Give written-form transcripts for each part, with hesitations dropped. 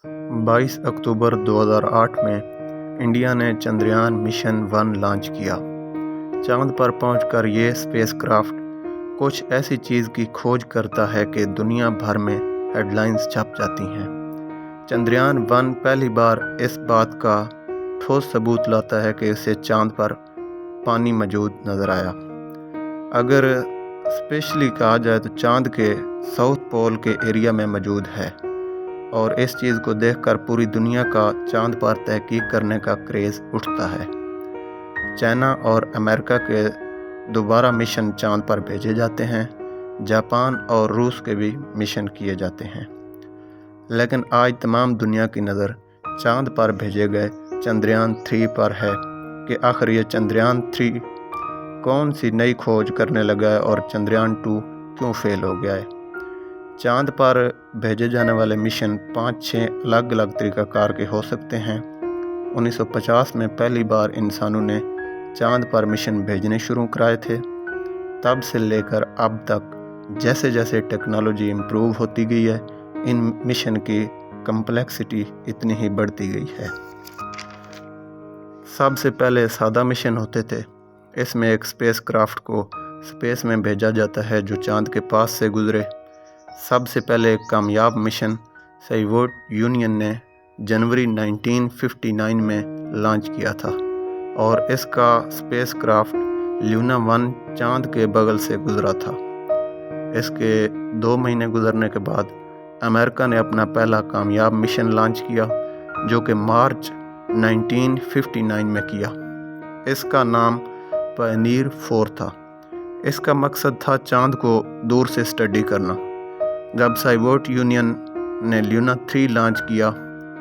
22 अक्टूबर 2008 में इंडिया ने Chandrayaan mission 1 launch किया। चांद पर पहुंचकर ये स्पेसक्राफ्ट कुछ ऐसी चीज़ की खोज करता है कि दुनिया भर में हेडलाइंस छप जाती हैं। चंद्रयान 1 पहली बार इस बात का ठोस सबूत लाता है कि उसे चांद पर पानी मौजूद नज़र आया। अगर स्पेशली कहा जाए तो चांद के साउथ पोल के एरिया में मौजूद है, और इस चीज़ को देखकर पूरी दुनिया का चांद पर तहकीक करने का क्रेज़ उठता है। चाइना और अमेरिका के दोबारा मिशन चांद पर भेजे जाते हैं। जापान और रूस के भी मिशन किए जाते हैं। लेकिन आज तमाम दुनिया की नज़र चांद पर भेजे गए चंद्रयान 3 पर है कि आखिर ये चंद्रयान 3 कौन सी नई खोज करने लगा है और चंद्रयान 2 क्यों फेल हो गया है। चांद पर भेजे जाने वाले मिशन 5-6 अलग अलग तरीक़ाकार के हो सकते हैं। 1950 में पहली बार इंसानों ने चांद पर मिशन भेजने शुरू कराए थे। तब से लेकर अब तक जैसे जैसे टेक्नोलॉजी इम्प्रूव होती गई है, इन मिशन की कम्प्लेक्सिटी इतनी ही बढ़ती गई है। सबसे पहले सादा मिशन होते थे। इसमें एक स्पेसक्राफ्ट को स्पेस में भेजा जाता है जो चांद के पास से गुजरे। सबसे पहले एक कामयाब मिशन सोवियत यूनियन ने जनवरी 1959 में लॉन्च किया था, और इसका स्पेसक्राफ्ट ल्यूना 1 चांद के बगल से गुजरा था। इसके 2 महीने गुजरने के बाद अमेरिका ने अपना पहला कामयाब मिशन लॉन्च किया, जो कि मार्च 1959 में किया। इसका नाम पायनियर 4 था। इसका मकसद था चांद को दूर से स्टडी करना। जब सोवियत यूनियन ने ल्यूना 3 लॉन्च किया,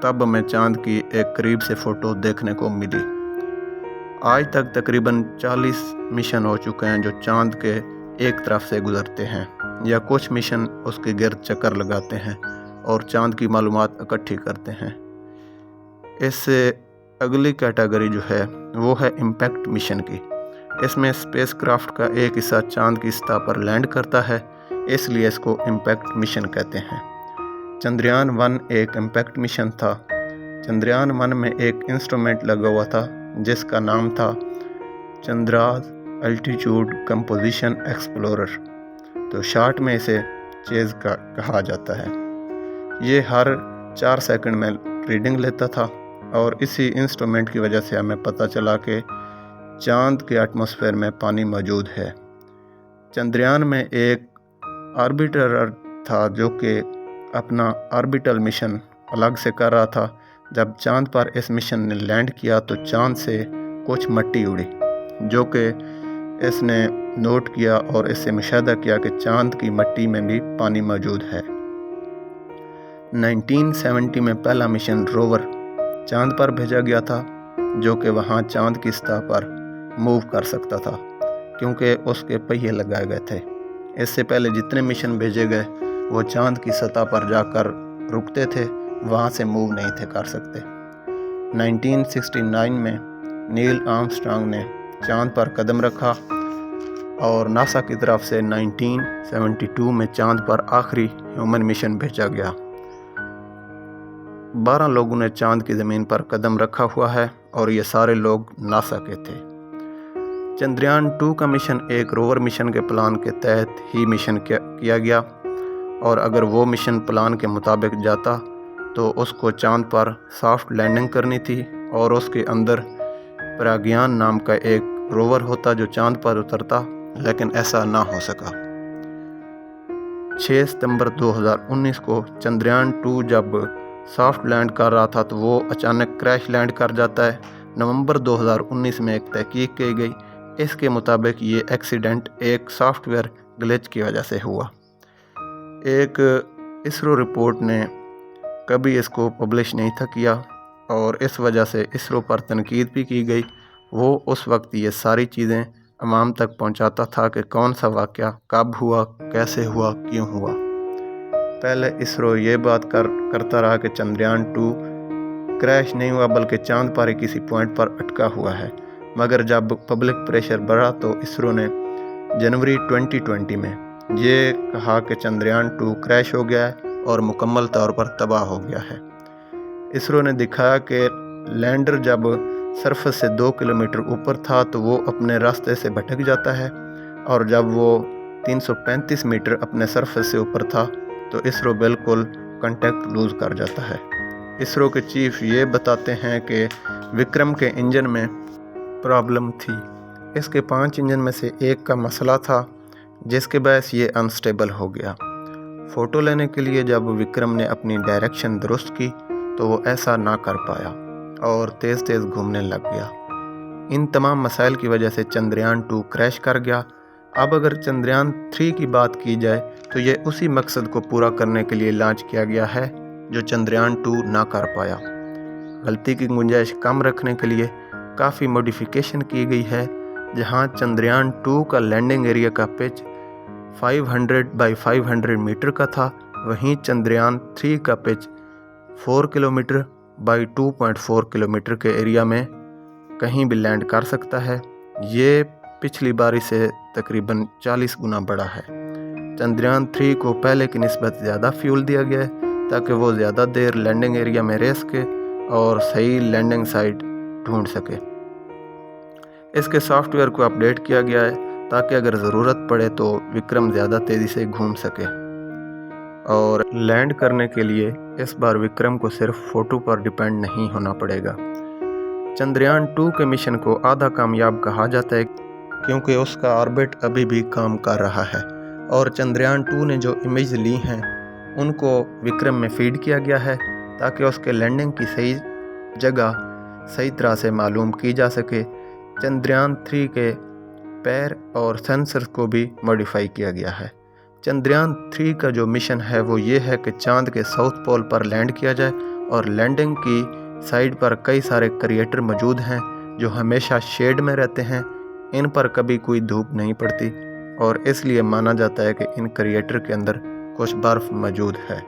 तब हमें चांद की एक करीब से फ़ोटो देखने को मिली। आज तक तकरीबन 40 मिशन हो चुके हैं जो चांद के एक तरफ से गुजरते हैं, या कुछ मिशन उसके गिर्द चक्कर लगाते हैं और चांद की मालूमात इकट्ठी करते हैं। इससे अगली कैटेगरी जो है वो है इम्पैक्ट मिशन की। इसमें स्पेसक्राफ्ट का एक हिस्सा चांद की सतह पर लैंड करता है, इसलिए इसको इम्पैक्ट मिशन कहते हैं। चंद्रयान 1 एक इम्पैक्ट मिशन था। चंद्रयान 1 में एक इंस्ट्रूमेंट लगा हुआ था जिसका नाम था चंद्रास अल्टीट्यूड कंपोजिशन एक्सप्लोरर, तो शॉर्ट में इसे चेज़ का कहा जाता है। ये हर 4 सेकंड में रीडिंग लेता था, और इसी इंस्ट्रूमेंट की वजह से हमें पता चला कि चांद के एटमॉस्फेयर में पानी मौजूद है। चंद्रयान में एक आर्बिटर था जो कि अपना ऑर्बिटल मिशन अलग से कर रहा था। जब चांद पर इस मिशन ने लैंड किया तो चांद से कुछ मिट्टी उड़ी, जो कि इसने नोट किया और इससे मुशाहिदा किया कि चांद की मिट्टी में भी पानी मौजूद है। 1970 में पहला मिशन रोवर चांद पर भेजा गया था, जो कि वहाँ चांद की सतह पर मूव कर सकता था क्योंकि उसके पहिए लगाए गए थे। इससे पहले जितने मिशन भेजे गए वो चांद की सतह पर जाकर रुकते थे, वहाँ से मूव नहीं थे कर सकते। 1969 में नील आर्मस्ट्रांग ने चांद पर कदम रखा, और नासा की तरफ से 1972 में चांद पर आखिरी ह्यूमन मिशन भेजा गया। 12 लोगों ने चांद की ज़मीन पर कदम रखा हुआ है, और ये सारे लोग नासा के थे। चंद्रयान 2 का मिशन एक रोवर मिशन के प्लान के तहत ही मिशन किया गया, और अगर वो मिशन प्लान के मुताबिक जाता तो उसको चांद पर सॉफ्ट लैंडिंग करनी थी, और उसके अंदर प्रज्ञान नाम का एक रोवर होता जो चांद पर उतरता, लेकिन ऐसा ना हो सका। 6 सितंबर 2019 को चंद्रयान 2 जब सॉफ्ट लैंड कर रहा था तो वो अचानक क्रैश लैंड कर जाता है। नवंबर 2019 में एक तहकीक की गई। इसके मुताबिक ये एक्सीडेंट एक सॉफ्टवेयर ग्लिच की वजह से हुआ। एक इसरो रिपोर्ट ने कभी इसको पब्लिश नहीं था किया, और इस वजह से इसरो पर तनकीद भी की गई। वो उस वक्त ये सारी चीज़ें अवाम तक पहुंचाता था कि कौन सा वाक़या कब हुआ, कैसे हुआ, क्यों हुआ। पहले इसरो ये बात करता रहा कि चंद्रयान 2 क्रैश नहीं हुआ बल्कि चांद पर ही किसी पॉइंट पर अटका हुआ है, मगर जब पब्लिक प्रेशर बढ़ा तो इसरो ने जनवरी 2020 में ये कहा कि चंद्रयान 2 क्रैश हो गया है और मुकम्मल तौर पर तबाह हो गया है। इसरो ने दिखाया कि लैंडर जब सरफेस से 2 किलोमीटर ऊपर था तो वो अपने रास्ते से भटक जाता है, और जब वो 335 मीटर अपने सरफेस से ऊपर था तो इसरो बिल्कुल कांटेक्ट लूज़ कर जाता है। इसरो के चीफ ये बताते हैं कि विक्रम के इंजन में प्रॉब्लम थी। इसके 5 इंजन में से एक का मसला था, जिसके बायस ये अनस्टेबल हो गया। फ़ोटो लेने के लिए जब विक्रम ने अपनी डायरेक्शन दुरुस्त की तो वो ऐसा ना कर पाया और तेज़ तेज़ घूमने लग गया। इन तमाम मसाइल की वजह से चंद्रयान 2 क्रैश कर गया। अब अगर चंद्रयान 3 की बात की जाए तो ये उसी मकसद को पूरा करने के लिए लॉन्च किया गया है जो चंद्रयान 2 ना कर पाया। गलती की गुंजाइश कम रखने के लिए काफ़ी मॉडिफिकेशन की गई है। जहां चंद्रयान 2 का लैंडिंग एरिया का पिच 500 बाई 500 मीटर का था, वहीं चंद्रयान 3 का पिच 4 किलोमीटर बाई 2.4 किलोमीटर के एरिया में कहीं भी लैंड कर सकता है। ये पिछली बारी से तकरीबन 40 गुना बड़ा है। चंद्रयान 3 को पहले की निस्बत ज़्यादा फ्यूल दिया गया है ताकि वो ज़्यादा देर लैंडिंग एरिया में रह सके और सही लैंडिंग साइट ढूंढ सके। इसके सॉफ्टवेयर को अपडेट किया गया है ताकि अगर ज़रूरत पड़े तो विक्रम ज़्यादा तेज़ी से घूम सके। और लैंड करने के लिए इस बार विक्रम को सिर्फ फ़ोटो पर डिपेंड नहीं होना पड़ेगा। चंद्रयान 2 के मिशन को आधा कामयाब कहा जाता है क्योंकि उसका ऑर्बिट अभी भी काम कर रहा है और चंद्रयान 2 ने जो इमेज ली हैं उनको विक्रम में फीड किया गया है ताकि उसके लैंडिंग की सही जगह सही तरह से मालूम की जा सके। चंद्रयान 3 के पैर और सेंसर्स को भी मॉडिफाई किया गया है। चंद्रयान 3 का जो मिशन है वो ये है कि चांद के साउथ पोल पर लैंड किया जाए और लैंडिंग की साइड पर कई सारे क्रिएटर मौजूद हैं जो हमेशा शेड में रहते हैं। इन पर कभी कोई धूप नहीं पड़ती और इसलिए माना जाता है कि इन क्रिएटर के अंदर कुछ बर्फ़ मौजूद है।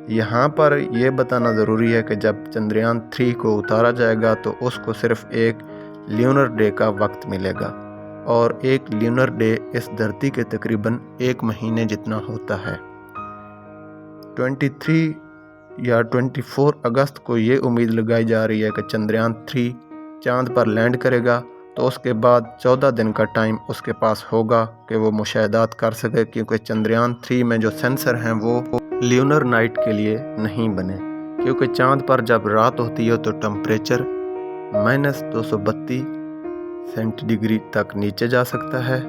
यहाँ पर यह बताना ज़रूरी है कि जब चंद्रयान 3 को उतारा जाएगा तो उसको सिर्फ एक ल्यूनर डे का वक्त मिलेगा और एक ल्यूनर डे इस धरती के तकरीबन 1 महीने जितना होता है। 23 या 24 अगस्त को ये उम्मीद लगाई जा रही है कि चंद्रयान 3 चांद पर लैंड करेगा, तो उसके बाद 14 दिन का टाइम उसके पास होगा कि वो मुशाहदात कर सके, क्योंकि चंद्रयान 3 में जो सेंसर हैं वो ल्यूनर नाइट के लिए नहीं बने, क्योंकि चांद पर जब रात होती है तो टेम्परेचर -232 सेंटीग्रेड तक नीचे जा सकता है,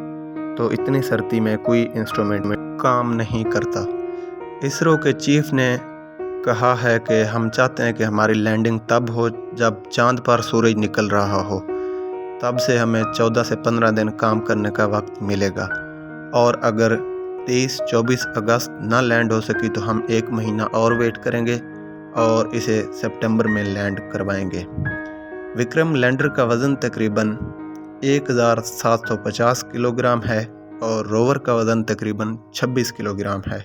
तो इतनी सर्दी में कोई इंस्ट्रूमेंट में काम नहीं करता। इसरो के चीफ ने कहा है कि हम चाहते हैं कि हमारी लैंडिंग तब हो जब चांद पर सूरज निकल रहा हो, तब से हमें 14 से 15 दिन काम करने का वक्त मिलेगा और अगर 23-24 अगस्त ना लैंड हो सकी तो हम 1 महीना और वेट करेंगे और इसे सितंबर में लैंड करवाएंगे। विक्रम लैंडर का वज़न तकरीबन 1750 किलोग्राम है और रोवर का वज़न तकरीबन 26 किलोग्राम है।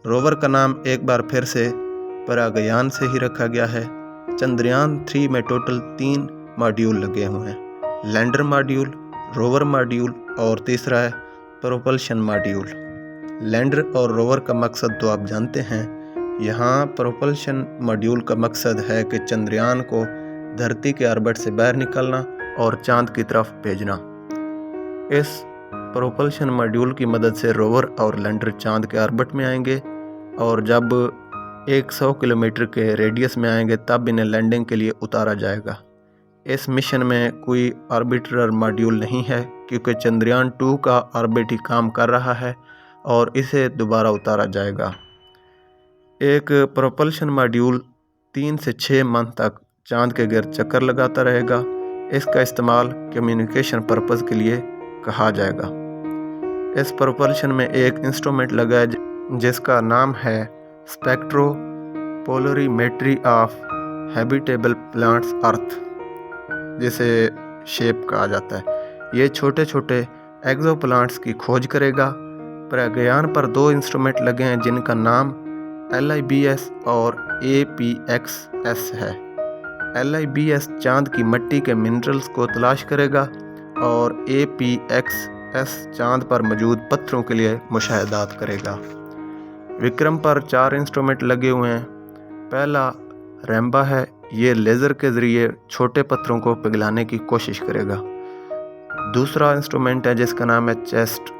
रोवर का नाम एक बार फिर से प्रज्ञान से ही रखा गया है। चंद्रयान 3 में टोटल 3 मॉड्यूल लगे हुए हैं, लैंडर मॉड्यूल, रोवर मॉड्यूल और तीसरा है प्रोपल्शन मॉड्यूल। लैंडर और रोवर का मकसद तो आप जानते हैं। यहाँ प्रोपल्शन मॉड्यूल का मकसद है कि चंद्रयान को धरती के ऑर्बिट से बाहर निकलना और चांद की तरफ भेजना। इस प्रोपल्शन मॉड्यूल की मदद से रोवर और लैंडर चांद के ऑर्बिट में आएंगे और जब 100 किलोमीटर के रेडियस में आएंगे तब इन्हें लैंडिंग के लिए उतारा जाएगा। इस मिशन में कोई ऑर्बिटर मॉड्यूल नहीं है क्योंकि चंद्रयान 2 का ऑर्बिट ही काम कर रहा है और इसे दोबारा उतारा जाएगा। एक प्रोपल्शन मॉड्यूल 3 से 6 मंथ तक चांद के गिर्द चक्कर लगाता रहेगा। इसका इस्तेमाल कम्युनिकेशन पर्पज़ के लिए कहा जाएगा। इस प्रोपल्शन में एक इंस्ट्रूमेंट लगा है जिसका नाम है spectropolarimetry of habitable planets Earth, जिसे शेप कहा जाता है। ये छोटे छोटे एक्सो प्लांट्स की खोज करेगा। प्रज्ञान पर 2 इंस्ट्रूमेंट लगे हैं जिनका नाम LIBS और APXS है। LIBS चांद की मिट्टी के मिनरल्स को तलाश करेगा और APXS चांद पर मौजूद पत्थरों के लिए मुशाहदात करेगा। विक्रम पर 4 इंस्ट्रूमेंट लगे हुए हैं। पहला ریمبا ہے، یہ لیزر کے ذریعے چھوٹے پتھروں کو پگھلانے کی کوشش کرے گا۔ دوسرا انسٹرومنٹ ہے جس کا نام ہے چیسٹ،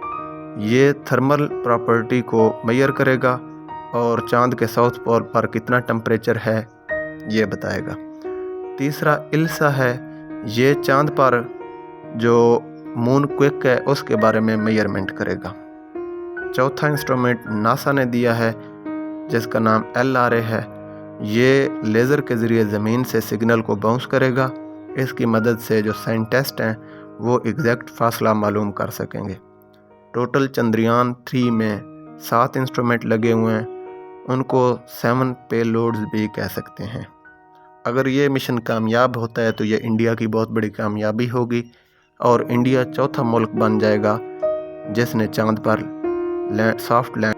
یہ تھرمل پراپرٹی کو میئر کرے گا اور چاند کے ساؤتھ پول پر کتنا ٹمپریچر ہے یہ بتائے گا۔ تیسرا السا ہے، یہ چاند پر جو مون کوئک ہے اس کے بارے میں میئرمنٹ کرے گا۔ چوتھا انسٹرومنٹ ناسا نے دیا ہے جس کا نام LRA ہے، یہ لیزر کے ذریعے زمین سے سگنل کو باؤنس کرے گا۔ اس کی مدد سے جو سائنٹسٹ ہیں وہ ایگزیکٹ فاصلہ معلوم کر سکیں گے۔ ٹوٹل چندریان 3 میں 7 انسٹرومنٹ لگے ہوئے ہیں، ان کو 7 پے لوڈز بھی کہہ سکتے ہیں۔ اگر یہ مشن کامیاب ہوتا ہے تو یہ انڈیا کی بہت بڑی کامیابی ہوگی اور انڈیا چوتھا ملک بن جائے گا جس نے چاند پر سافٹ لینڈ